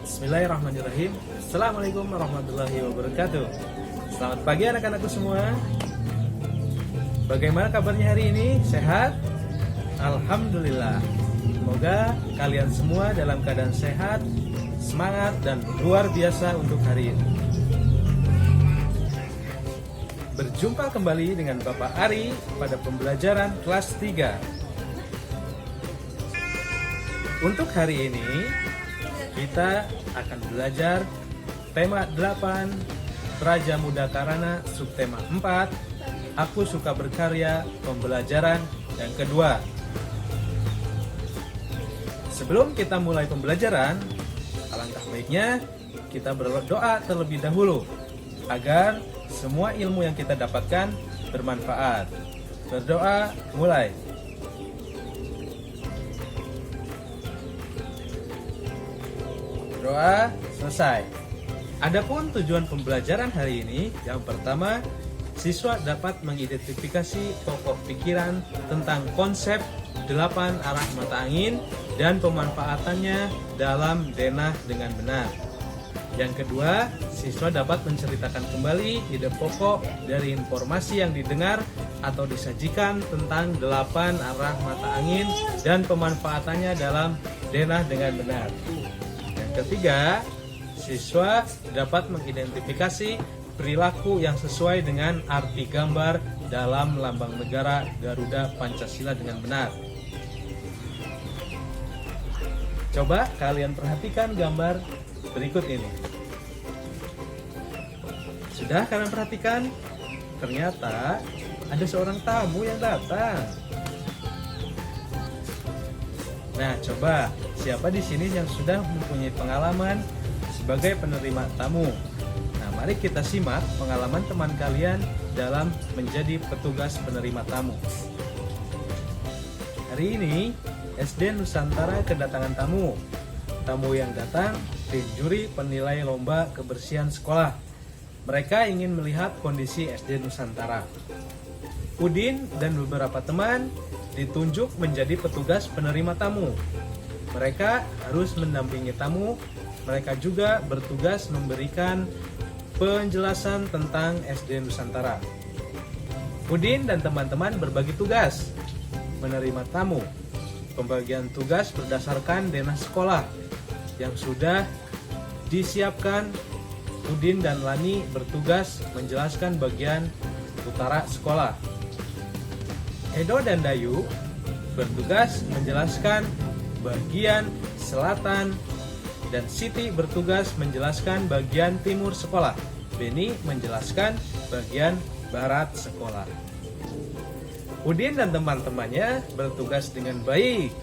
Bismillahirrahmanirrahim. Assalamualaikum warahmatullahi wabarakatuh. Selamat pagi anak-anakku semua. Bagaimana kabarnya hari ini? Sehat? Alhamdulillah. Semoga kalian semua dalam keadaan sehat, semangat, dan luar biasa untuk hari ini. Berjumpa kembali dengan Bapak Ari pada pembelajaran kelas 3. Untuk hari ini kita akan belajar tema 8 Praja Muda Karana, subtema 4 Aku Suka Berkarya, pembelajaran yang kedua. Sebelum kita mulai pembelajaran, alangkah baiknya kita berdoa terlebih dahulu agar semua ilmu yang kita dapatkan bermanfaat. Berdoa mulai. Doa selesai. Adapun tujuan pembelajaran hari ini, yang pertama, siswa dapat mengidentifikasi pokok pikiran tentang konsep 8 arah mata angin dan pemanfaatannya dalam denah dengan benar. Yang kedua, siswa dapat menceritakan kembali ide pokok dari informasi yang didengar atau disajikan tentang 8 arah mata angin dan pemanfaatannya dalam denah dengan benar. Ketiga, siswa dapat mengidentifikasi perilaku yang sesuai dengan arti gambar dalam lambang negara Garuda Pancasila dengan benar. Coba kalian perhatikan gambar berikut ini. Sudah kalian perhatikan? Ternyata ada seorang tamu yang datang. Nah, coba siapa di sini yang sudah mempunyai pengalaman sebagai penerima tamu? Nah, mari kita simak pengalaman teman kalian dalam menjadi petugas penerima tamu. Hari ini SD Nusantara kedatangan tamu. Tamu yang datang tim juri penilai lomba kebersihan sekolah. Mereka ingin melihat kondisi SD Nusantara. Udin dan beberapa teman ditunjuk menjadi petugas penerima tamu. Mereka harus mendampingi tamu. Mereka juga bertugas memberikan penjelasan tentang SD Nusantara. Udin dan teman-teman berbagi tugas menerima tamu. Pembagian tugas berdasarkan denah sekolah yang sudah disiapkan. Udin dan Lani bertugas menjelaskan bagian utara sekolah. Edo dan Dayu bertugas menjelaskan bagian selatan dan Siti bertugas menjelaskan bagian timur sekolah. Beni menjelaskan bagian barat sekolah. Udin dan teman-temannya bertugas dengan baik.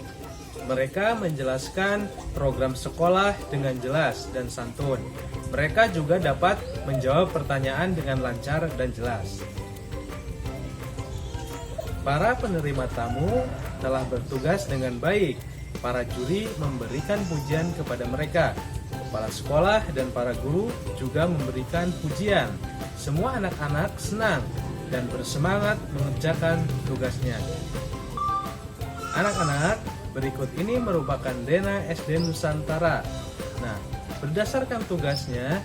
Mereka menjelaskan program sekolah dengan jelas dan santun. Mereka juga dapat menjawab pertanyaan dengan lancar dan jelas. Para penerima tamu telah bertugas dengan baik. Para juri memberikan pujian kepada mereka. Kepala sekolah dan para guru juga memberikan pujian. Semua anak-anak senang dan bersemangat mengerjakan tugasnya. Anak-anak, berikut ini merupakan denah SD Nusantara. Nah, berdasarkan tugasnya,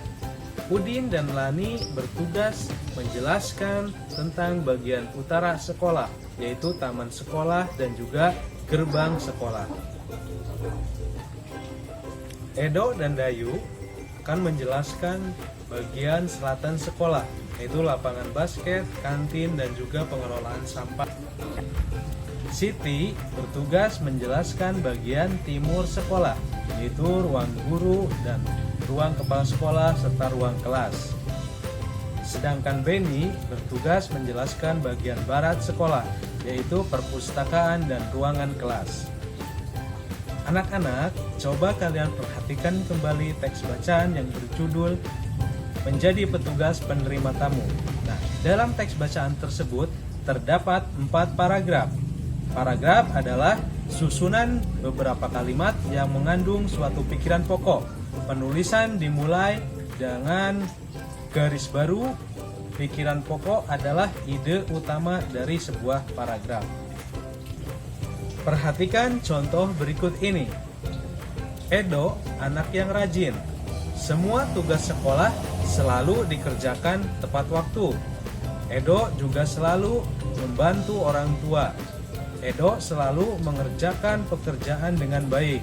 Udin dan Lani bertugas menjelaskan tentang bagian utara sekolah, yaitu taman sekolah dan juga gerbang sekolah. Edo dan Dayu akan menjelaskan bagian selatan sekolah, yaitu lapangan basket, kantin, dan juga pengelolaan sampah. Siti bertugas menjelaskan bagian timur sekolah, yaitu ruang guru dan ruang kepala sekolah serta ruang kelas. Sedangkan Beni bertugas menjelaskan bagian barat sekolah, yaitu perpustakaan dan ruangan kelas. Anak-anak, coba kalian perhatikan kembali teks bacaan yang berjudul Menjadi Petugas Penerima Tamu. Nah, dalam teks bacaan tersebut terdapat 4 paragraf. Paragraf adalah susunan beberapa kalimat yang mengandung suatu pikiran pokok. Penulisan dimulai dengan garis baru. Pikiran pokok adalah ide utama dari sebuah paragraf. Perhatikan contoh berikut ini. Edo, anak yang rajin. Semua tugas sekolah selalu dikerjakan tepat waktu. Edo juga selalu membantu orang tua. Edo selalu mengerjakan pekerjaan dengan baik.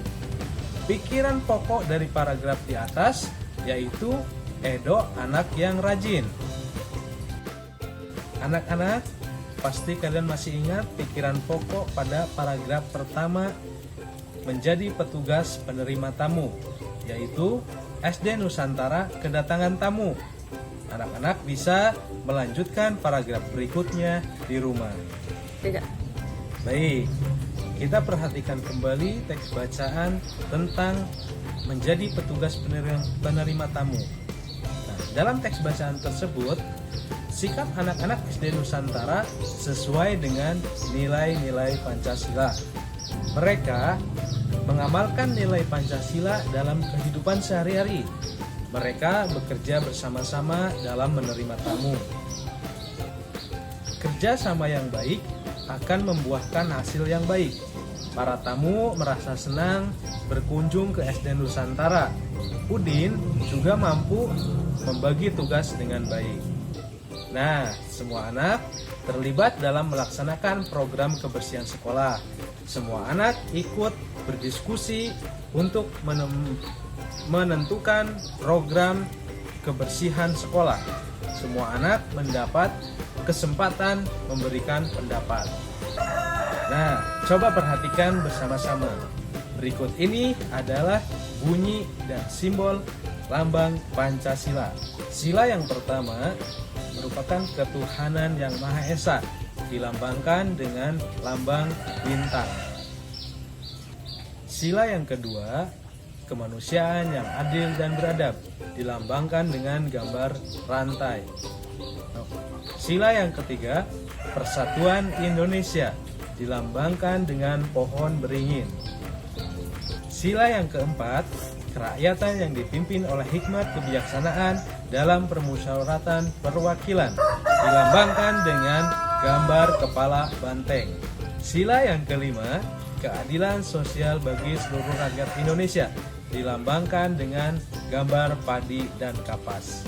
Pikiran pokok dari paragraf di atas yaitu Edo anak yang rajin. Anak-anak, pasti kalian masih ingat pikiran pokok pada paragraf pertama menjadi petugas penerima tamu, yaitu SD Nusantara kedatangan tamu. Anak-anak bisa melanjutkan paragraf berikutnya di rumah. Tidak. Baik, kita perhatikan kembali teks bacaan tentang menjadi petugas penerima tamu. Nah, dalam teks bacaan tersebut, sikap anak-anak SD Nusantara sesuai dengan nilai-nilai Pancasila. Mereka mengamalkan nilai Pancasila dalam kehidupan sehari-hari. Mereka bekerja bersama-sama dalam menerima tamu. Kerja sama yang baik akan membuahkan hasil yang baik. Para tamu merasa senang berkunjung ke SD Nusantara. Udin juga mampu membagi tugas dengan baik. Nah, semua anak terlibat dalam melaksanakan program kebersihan sekolah. Semua anak ikut berdiskusi untuk menentukan program kebersihan sekolah. Semua anak mendapat kesempatan memberikan pendapat. Nah, coba perhatikan bersama-sama. Berikut ini adalah bunyi dan simbol lambang Pancasila. Sila yang pertama merupakan ketuhanan yang Maha Esa, dilambangkan dengan lambang bintang. Sila yang kedua, kemanusiaan yang adil dan beradab, dilambangkan dengan gambar rantai. Sila yang ketiga, persatuan Indonesia, dilambangkan dengan pohon beringin. Sila yang keempat, kerakyatan yang dipimpin oleh hikmat kebijaksanaan dalam permusyawaratan perwakilan, dilambangkan dengan gambar kepala banteng. Sila yang kelima, keadilan sosial bagi seluruh rakyat Indonesia, dilambangkan dengan gambar padi dan kapas.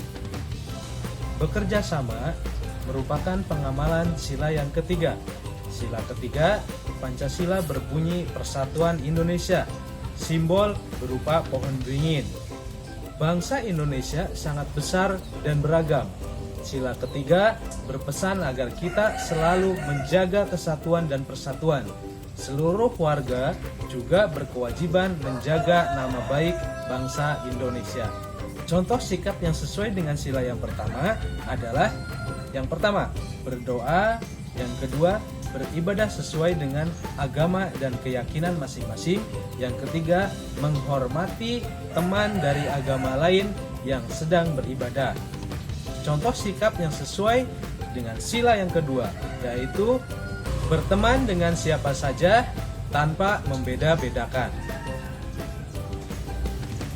Bekerja sama merupakan pengamalan sila yang ketiga. Sila ketiga, Pancasila berbunyi Persatuan Indonesia, simbol berupa pohon beringin. Bangsa Indonesia sangat besar dan beragam. Sila ketiga berpesan agar kita selalu menjaga kesatuan dan persatuan. Seluruh warga juga berkewajiban menjaga nama baik bangsa Indonesia. Contoh sikap yang sesuai dengan sila yang pertama adalah: yang pertama, berdoa; yang kedua, beribadah sesuai dengan agama dan keyakinan masing-masing; yang ketiga, menghormati teman dari agama lain yang sedang beribadah. Contoh sikap yang sesuai dengan sila yang kedua, yaitu berteman dengan siapa saja tanpa membeda-bedakan.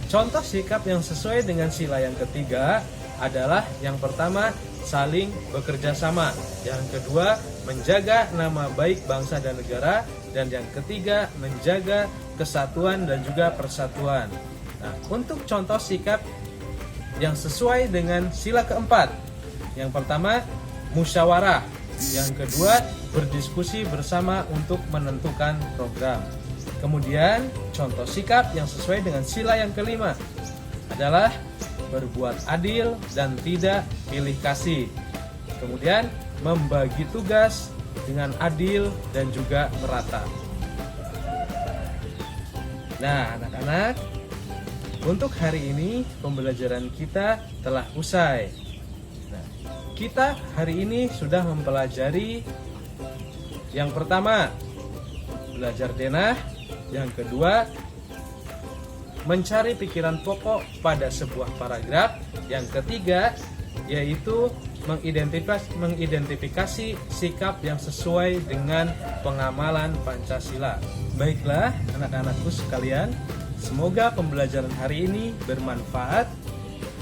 Contoh sikap yang sesuai dengan sila yang ketiga adalah: yang pertama, saling bekerja sama; yang kedua, menjaga nama baik bangsa dan negara; dan yang ketiga, menjaga kesatuan dan juga persatuan. Nah, untuk contoh sikap yang sesuai dengan sila keempat, yang pertama, musyawarah; yang kedua, berdiskusi bersama untuk menentukan program. Kemudian, contoh sikap yang sesuai dengan sila yang kelima adalah berbuat adil dan tidak pilih kasih. Kemudian, membagi tugas dengan adil dan juga merata. Nah, anak-anak, untuk hari ini pembelajaran kita telah usai. Nah, kita hari ini sudah mempelajari yang pertama, belajar denah; yang kedua, mencari pikiran pokok pada sebuah paragraf; yang ketiga, yaitu mengidentifikasi sikap yang sesuai dengan pengamalan Pancasila. Baiklah anak-anakku sekalian, semoga pembelajaran hari ini bermanfaat,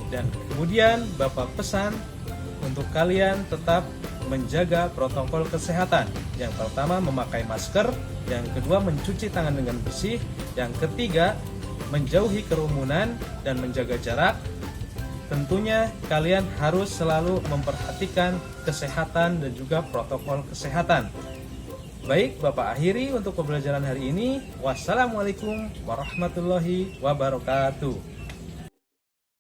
dan kemudian Bapak pesan untuk kalian tetap menjaga protokol kesehatan. Yang pertama, memakai masker; yang kedua, mencuci tangan dengan bersih; yang ketiga, menjauhi kerumunan, dan menjaga jarak. Tentunya kalian harus selalu memperhatikan kesehatan dan juga protokol kesehatan. Baik, Bapak akhiri untuk pembelajaran hari ini. Wassalamualaikum warahmatullahi wabarakatuh.